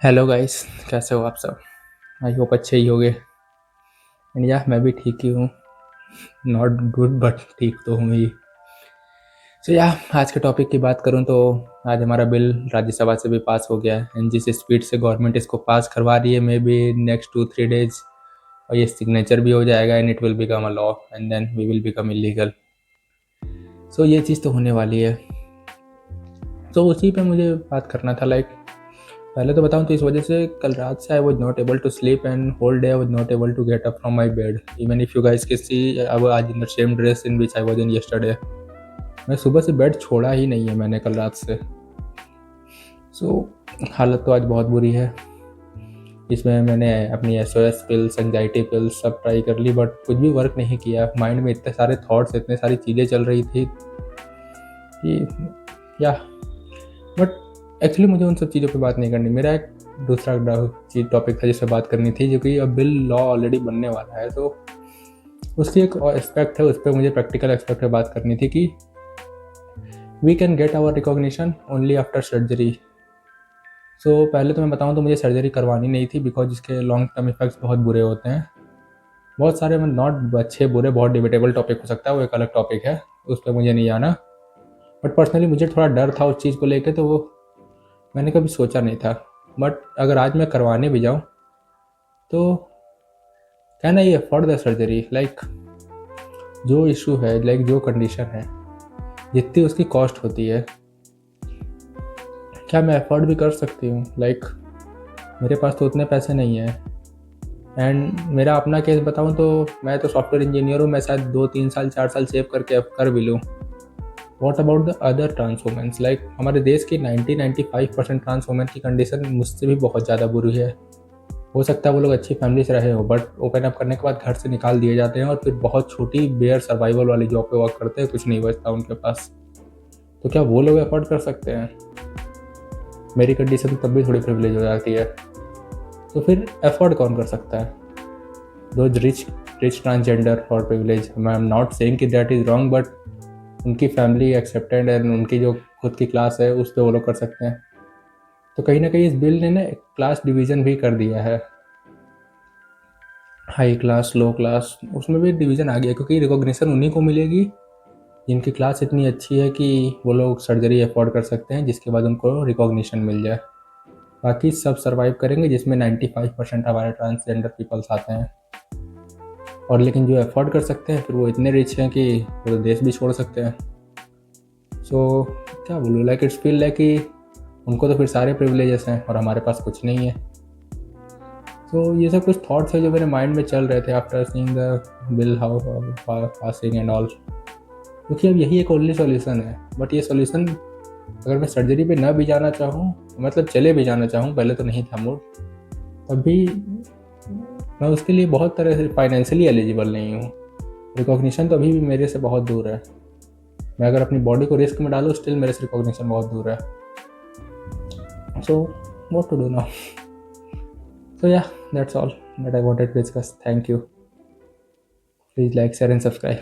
Hello guys, कैसे हो आप सब। आई होप अच्छे ही होगे। एंड या मैं भी ठीक ही हूँ। नॉट गुड बट ठीक तो हूँ ही। सो या आज के टॉपिक की बात करूँ तो आज हमारा बिल राज्यसभा से भी पास हो गया है। एंड जिस स्पीड से गवर्नमेंट इसको पास करवा रही है, मे बी नेक्स्ट 2-3 डेज और ये सिग्नेचर भी हो जाएगा and it will become a law and then we will become illegal. So ये चीज़ तो होने वाली है। तो उसी पे मुझे बात करना था। पहले तो बताऊं तो इस वजह से कल रात से I was not able to sleep and whole day I was not able to get up from my bed. Even if you guys can see I was आज in the same dress in which I was in yesterday. मैं सुबह से bed छोड़ा ही नहीं है मैंने कल रात से। हालत तो आज बहुत बुरी है। इसमें मैंने अपनी SOS पिल्स, एंग्जाइटी पिल्स सब ट्राई कर ली बट कुछ भी वर्क नहीं किया। माइंड में इतने सारे थॉट्स, इतने सारी चीज़ें चल रही थी कि या बट एक्चुअली मुझे उन सब चीज़ों पे बात नहीं करनी। मेरा एक दूसरा चीज टॉपिक था जिस पर बात करनी थी, जो कि अब बिल लॉ ऑलरेडी बनने वाला है। तो उसकी एक एस्पेक्ट है, उस पर मुझे प्रैक्टिकल एस्पेक्ट पे बात करनी थी कि we can get our recognition only after surgery. पहले तो मैं बताऊँ तो मुझे सर्जरी करवानी नहीं थी बिकॉज इसके लॉन्ग टर्म इफेक्ट्स बहुत बुरे होते हैं। बहुत सारे नॉट अच्छे बुरे, बहुत डिबेटेबल टॉपिक हो सकता है, वो एक अलग टॉपिक है, उस पर मुझे नहीं आना। बट पर्सनली मुझे थोड़ा डर था उस चीज़ को लेकर, तो वो मैंने कभी सोचा नहीं था। बट अगर आज मैं करवाने भी जाऊँ तो can I afford the surgery. जो इशू है, जो कंडीशन है, जितनी उसकी कॉस्ट होती है, क्या मैं अफोर्ड भी कर सकती हूँ। मेरे पास तो उतने पैसे नहीं है। एंड मेरा अपना केस बताऊँ तो मैं तो सॉफ्टवेयर इंजीनियर हूँ, मैं शायद 2-3 साल 4 साल सेव करके कर भी लूँ। What about the other trans womens. हमारे देश की 90-95% ट्रांस वुमेन की कंडीशन मुझसे भी बहुत ज़्यादा बुरी है। हो सकता है वो लोग अच्छी फैमिली से रहे हो बट ओपन अप करने के बाद घर से निकाल दिए जाते हैं और फिर बहुत छोटी बेयर सर्वाइवल वाली जॉब पे वर्क करते हैं, कुछ नहीं बचता उनके पास। तो क्या वो लोग अफोर्ड कर सकते हैं? मेरी कंडीशन तब भी थोड़ी प्रिविलेज हो जाती है। तो फिर अफोर्ड कौन कर सकता है? दो रिच ट्रांसजेंडर और privilege. I am not saying कि दैट इज़ रॉन्ग, बट उनकी फैमिली एक्सेप्टेड एंड उनकी जो खुद की क्लास है उस पर वो लोग कर सकते हैं। तो कहीं ना कहीं इस बिल ने ना क्लास डिवीज़न भी कर दिया है। हाई क्लास, लो क्लास, उसमें भी डिवीज़न आ गया, क्योंकि रिकॉग्निशन उन्हीं को मिलेगी जिनकी क्लास इतनी अच्छी है कि वो लोग सर्जरी अफोर्ड कर सकते हैं, जिसके बाद उनको रिकॉग्निशन मिल जाए। बाकी सब सर्वाइव करेंगे, जिसमें 95% हमारे ट्रांसजेंडर पीपल्स आते हैं। और लेकिन जो अफोर्ड कर सकते हैं फिर वो इतने रिच हैं कि वो देश भी छोड़ सकते हैं। क्या बोलूँ, इट्स फील कि उनको तो फिर सारे प्रिविलेजेस हैं और हमारे पास कुछ नहीं है। ये सब कुछ थॉट्स है जो मेरे माइंड में चल रहे थे after seeing the bill how passing and all. क्योंकि अब यही एक ओनली सॉल्यूशन है। बट ये सॉल्यूशन अगर मैं सर्जरी पे ना भी जाना चाहूँ, मतलब चले भी जाना चाहूँ, पहले तो नहीं था मूड, तब भी मैं उसके लिए बहुत तरह से फाइनेंशियली एलिजिबल नहीं हूँ। रिकॉग्निशन तो अभी भी मेरे से बहुत दूर है। मैं अगर अपनी बॉडी को रिस्क में डालूँ, स्टिल मेरे से रिकॉग्निशन बहुत दूर है। So what to do now? So yeah, that's all that I wanted to discuss. Thank you. Please like, share and subscribe.